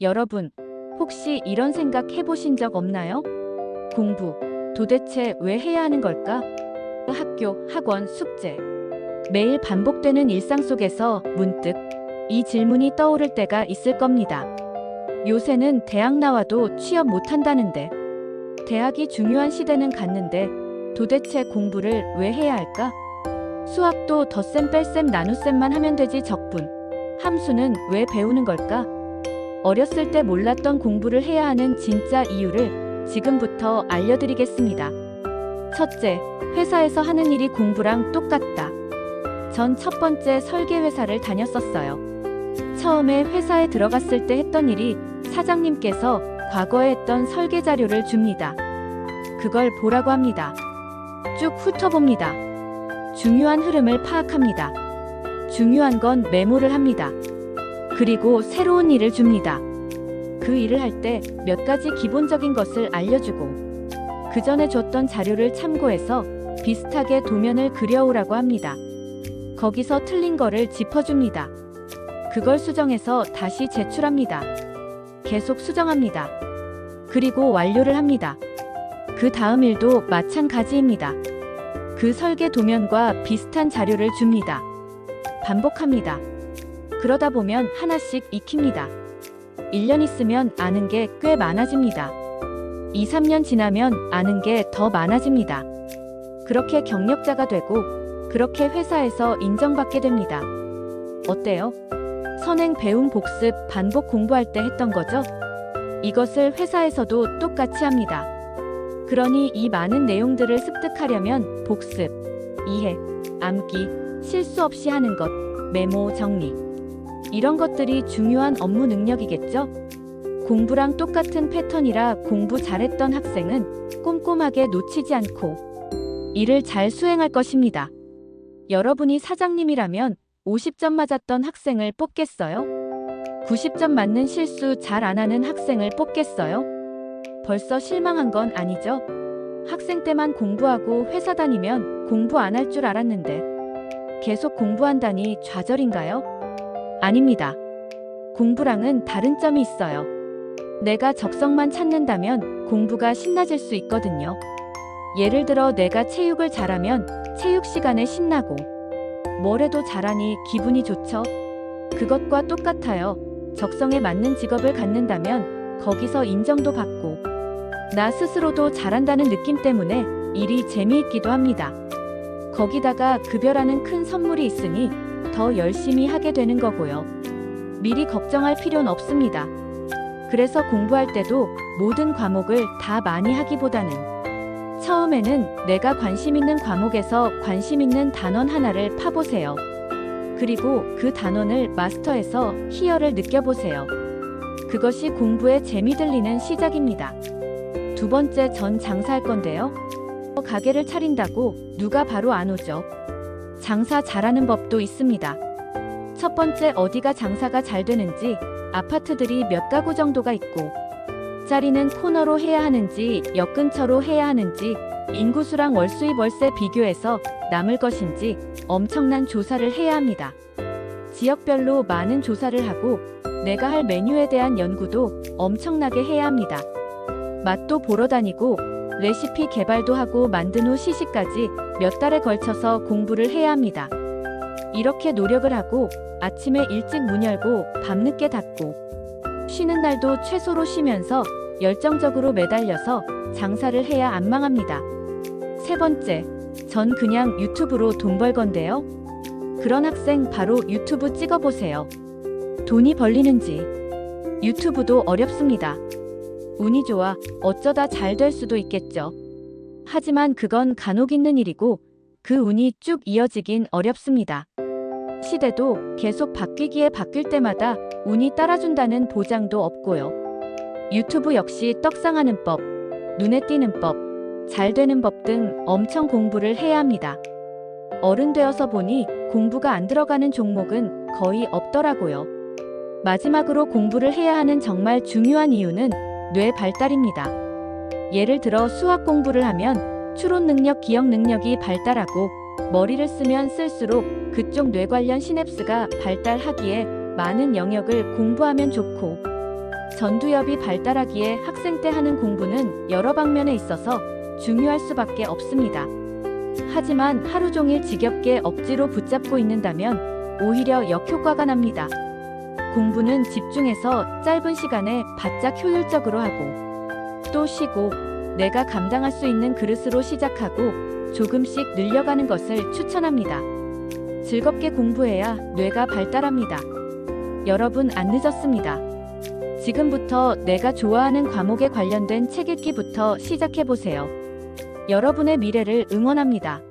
여러분, 혹시 이런 생각 해보신 적 없나요? 공부, 도대체 왜 해야 하는 걸까? 학교, 학원, 숙제. 매일 반복되는 일상 속에서 문득 이 질문이 떠오를 때가 있을 겁니다. 요새는 대학 나와도 취업 못한다는데, 대학이 중요한 시대는 갔는데 도대체 공부를 왜 해야 할까? 수학도 덧셈 뺄셈 나눗셈만 하면 되지 적분, 함수는 왜 배우는 걸까? 어렸을 때 몰랐던 공부를 해야 하는 진짜 이유를 지금부터 알려드리겠습니다. 첫째, 회사에서 하는 일이 공부랑 똑같다. 전 첫 번째 설계 회사를 다녔었어요. 처음에 회사에 들어갔을 때 했던 일이 사장님께서 과거에 했던 설계 자료를 줍니다. 그걸 보라고 합니다. 쭉 훑어봅니다. 중요한 흐름을 파악합니다. 중요한 건 메모를 합니다. 그리고 새로운 일을 줍니다. 그 일을 할 때 몇 가지 기본적인 것을 알려주고, 그 전에 줬던 자료를 참고해서 비슷하게 도면을 그려오라고 합니다. 거기서 틀린 거를 짚어줍니다. 그걸 수정해서 다시 제출합니다. 계속 수정합니다. 그리고 완료를 합니다. 그 다음 일도 마찬가지입니다. 그 설계 도면과 비슷한 자료를 줍니다. 반복합니다. 그러다 보면 하나씩 익힙니다. 1년 있으면 아는 게 꽤 많아집니다. 2, 3년 지나면 아는 게 더 많아집니다. 그렇게 경력자가 되고, 그렇게 회사에서 인정받게 됩니다. 어때요? 선행, 배움, 복습, 반복 공부할 때 했던 거죠? 이것을 회사에서도 똑같이 합니다. 그러니 이 많은 내용들을 습득하려면 복습, 이해, 암기, 실수 없이 하는 것, 메모, 정리. 이런 것들이 중요한 업무 능력이겠죠? 공부랑 똑같은 패턴이라 공부 잘했던 학생은 꼼꼼하게 놓치지 않고 일을 잘 수행할 것입니다. 여러분이 사장님이라면 50점 맞았던 학생을 뽑겠어요? 90점 맞는 실수 잘 안 하는 학생을 뽑겠어요? 벌써 실망한 건 아니죠? 학생 때만 공부하고 회사 다니면 공부 안 할 줄 알았는데 계속 공부한다니 좌절인가요? 아닙니다. 공부랑은 다른 점이 있어요. 내가 적성만 찾는다면 공부가 신나질 수 있거든요. 예를 들어 내가 체육을 잘하면 체육 시간에 신나고, 뭘 해도 잘하니 기분이 좋죠. 그것과 똑같아요. 적성에 맞는 직업을 갖는다면 거기서 인정도 받고, 나 스스로도 잘한다는 느낌 때문에 일이 재미있기도 합니다. 거기다가 급여라는 큰 선물이 있으니 더 열심히 하게 되는 거고요. 미리 걱정할 필요는 없습니다. 그래서 공부할 때도 모든 과목을 다 많이 하기보다는 처음에는 내가 관심 있는 과목에서 관심 있는 단원 하나를 파보세요. 그리고 그 단원을 마스터해서 희열을 느껴보세요. 그것이 공부에 재미 들리는 시작입니다. 두 번째, 전 장사할 건데요. 가게를 차린다고 누가 바로 안 오죠. 장사 잘하는 법도 있습니다. 첫 번째, 어디가 장사가 잘 되는지, 아파트들이 몇 가구 정도가 있고, 자리는 코너로 해야 하는지 역 근처로 해야 하는지, 인구수랑 월수입 월세 비교해서 남을 것인지 엄청난 조사를 해야 합니다. 지역별로 많은 조사를 하고 내가 할 메뉴에 대한 연구도 엄청나게 해야 합니다. 맛도 보러 다니고 레시피 개발도 하고 만든 후 시식까지 몇 달에 걸쳐서 공부를 해야 합니다. 이렇게 노력을 하고 아침에 일찍 문 열고 밤늦게 닫고 쉬는 날도 최소로 쉬면서 열정적으로 매달려서 장사를 해야 안 망합니다. 세 번째, 전 그냥 유튜브로 돈 벌 건데요. 그런 학생 바로 유튜브 찍어보세요. 돈이 벌리는지. 유튜브도 어렵습니다. 운이 좋아 어쩌다 잘 될 수도 있겠죠. 하지만 그건 간혹 있는 일이고 그 운이 쭉 이어지긴 어렵습니다. 시대도 계속 바뀌기에 바뀔 때마다 운이 따라준다는 보장도 없고요. 유튜브 역시 떡상하는 법, 눈에 띄는 법, 잘 되는 법 등 엄청 공부를 해야 합니다. 어른 되어서 보니 공부가 안 들어가는 종목은 거의 없더라고요. 마지막으로 공부를 해야 하는 정말 중요한 이유는 뇌 발달입니다. 예를 들어 수학 공부를 하면 추론 능력, 기억 능력이 발달하고 머리를 쓰면 쓸수록 그쪽 뇌 관련 시냅스가 발달하기에 많은 영역을 공부하면 좋고, 전두엽이 발달하기에 학생 때 하는 공부는 여러 방면에 있어서 중요할 수밖에 없습니다. 하지만 하루 종일 지겹게 억지로 붙잡고 있는다면 오히려 역효과가 납니다. 공부는 집중해서 짧은 시간에 바짝 효율적으로 하고 또 쉬고 내가 감당할 수 있는 그릇으로 시작하고 조금씩 늘려가는 것을 추천합니다. 즐겁게 공부해야 뇌가 발달합니다. 여러분 안 늦었습니다. 지금부터 내가 좋아하는 과목에 관련된 책 읽기부터 시작해보세요. 여러분의 미래를 응원합니다.